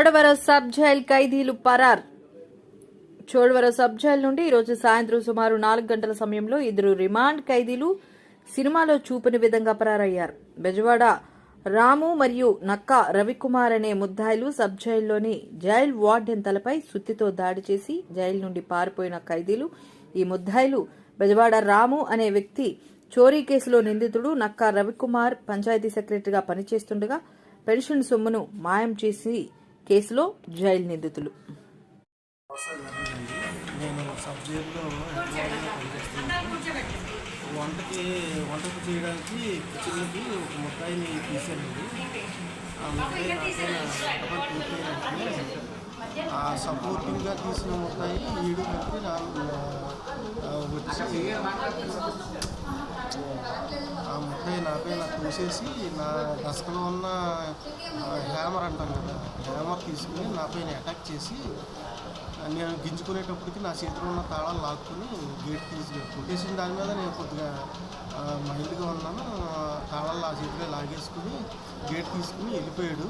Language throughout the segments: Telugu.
చోడవరం సబ్ జైల్ ఖైదీలు పరార్. చోడవరం సబ్ జైల్ నుండి ఈరోజు సాయంత్రం సుమారు 4 గంటల సమయంలో 2 రిమాండ్ ఖైదీలు సినిమాలో చూపిన విధంగా పరారయ్యారు. బెజవాడ రాము మరియు నక్కా రవికుమార్ అనే ముద్దాయిలు సబ్ జైల్లోని జైల్ వార్డెన్ తలపై సుత్తితో దాడి చేసి జైలు నుండి పారిపోయిన ఖైదీలు. ఈ ముద్దాయిలు బెజవాడ రాము అనే వ్యక్తి చోరీ కేసులో నిందితుడు. నక్కా రవికుమార్ పంచాయతీ సెక్రటరీగా పనిచేస్తుండగా పెన్షన్ సొమ్మును మాయం చేసి కేసులో జైలు నిందితులు. నేను సబ్ జైల్లో వంటకు చేయడానికి కిచెన్కి ఒక ముద్దాయిని తీసానండి. ఆ ముద్దాయి నాపైన పూర్తయినట్లే ఆ సపోర్టింగ్గా తీసిన ముద్దాయి ఈడు కట్టి వచ్చి ఆ ముద్దాయి నాపైన తోసేసి నా డస్క్లో ఉన్న హ్యామర్ అంటాం కదా, హ్యామర్ తీసుకుని నాపైన అటాక్ చేసి నేను గింజుకునేటప్పటికి నా చేతిలో ఉన్న తాళాలు లాక్కుని గేట్ తీసి కొట్టేసిన దాని మీద నేను కొద్దిగా మైండ్గా ఉన్నాను. తాళాలు ఆ చేతిలో లాగేసుకుని గేట్ తీసుకుని వెళ్ళిపోయాడు.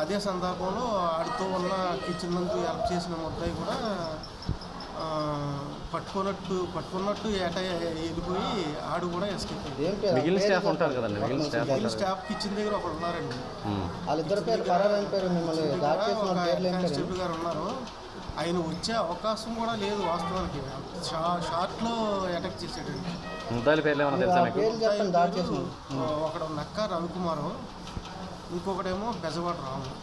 అదే సందర్భంలో ఆడితో ఉన్న కిచెన్ నుంచి హెల్ప్ చేసిన ముద్దాయి కూడా పట్టుకున్నట్టు వెళ్ళిపోయి ఆడు కూడా ఎస్కేప్ అయ్యాడు. మిగిలిన స్టాఫ్ ఉంటారు కదండి, మిగిలిన స్టాఫ్ కిచెన్ దగ్గర ఒకరు ఉన్నారండి. కానిస్టేబుల్ గారు ఉన్నారు. ఆయన వచ్చే అవకాశం కూడా లేదు వాస్తవానికి. షార్ట్లో అటాక్ చేసాడండి. ముద్దాయిల పేర్లు ఏమైనా తెలుసా మీకు? ఒకడు నక్కా రవికుమారు, ఇంకొకటేమో బెజవాడ రాము.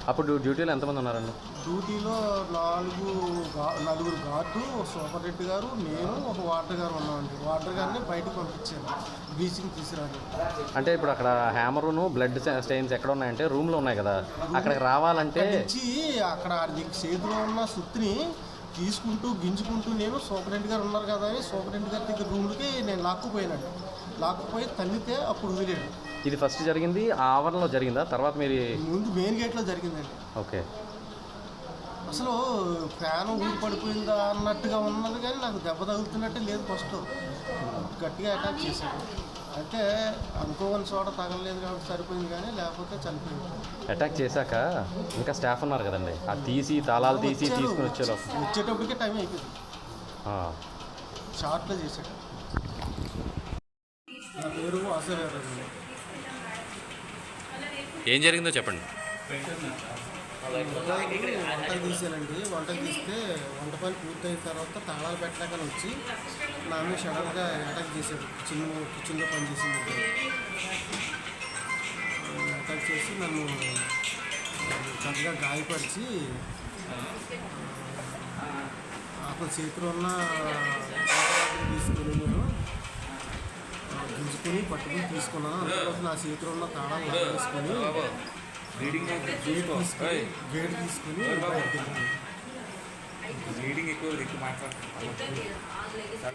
అప్పుడు డ్యూటీలో ఎంతమంది ఉన్నారండి? డ్యూటీలో నలుగురు గార్డు, సూపర్ రెడ్డి గారు, నేను, ఒక వార్డర్ గారు ఉన్నామండి. వార్డర్ గారిని బయటకు పంపించాను బ్లీచింగ్ తీసుకురాలి. అంటే ఇప్పుడు అక్కడ హ్యామరును బ్లడ్ స్టెయిన్స్ ఎక్కడ ఉన్నాయంటే రూమ్లో ఉన్నాయి కదా, అక్కడికి రావాలంటే అక్కడ చేతిలో ఉన్న సుత్తిని తీసుకుంటూ గింజుకుంటూ నేను సూపరింటెండెంట్ గారు ఉన్నారు కదా అని సూపరింటెండెంట్ గారి దగ్గర రూమ్లకి నేను లాక్కుపోయి తల్లితే అప్పుడు వదిలేడు. ఇది ఫస్ట్ జరిగింది ఆ ఆవరణలో జరిగిందా? తర్వాత మీరు ముందు మెయిన్ గేట్లో జరిగిందండి. ఓకే. అసలు ఫ్యాన్ ఊడి పడిపోయిందా అన్నట్టుగా ఉన్నది, కానీ నాకు దెబ్బ తగులుతున్నట్టే లేదు. ఫస్ట్ గట్టిగా అటాక్ చేశాడు. అయితే అనుకోని చోట తగలలేదు కాబట్టి సరిపోయింది, కానీ లేకపోతే చనిపోయింది. అటాక్ చేశాక ఇంకా స్టాఫ్ ఉన్నారు కదండి, అది తీసి తాళాలు తీసుకుని వచ్చేటప్పటికే టైం అయిపోయింది. షార్ట్లో చేశాడు. నా పేరు వాసగారు. ఏం జరిగిందో చెప్పండి. వంటలు తీసానండి. వంటలు తీస్తే వంట పని పూర్తయిన తర్వాత తాళాలు పెట్టలేకని వచ్చి నా మీద సడన్గా అటాక్ చేశాడు. కిచెన్లో పనిచేసింది. అటాక్ చేసి నన్ను చక్కగా గాయపరిచి అతని చేతిలో ఉన్న తీసుకుని నేను గింజుకుని పట్టుకుని తీసుకున్నాను. అందుకోసం నా చేతిలో ఉన్న తాళాలు తీసుకుని గేట్ తీసుకుని బయటకు వెళ్ళాను.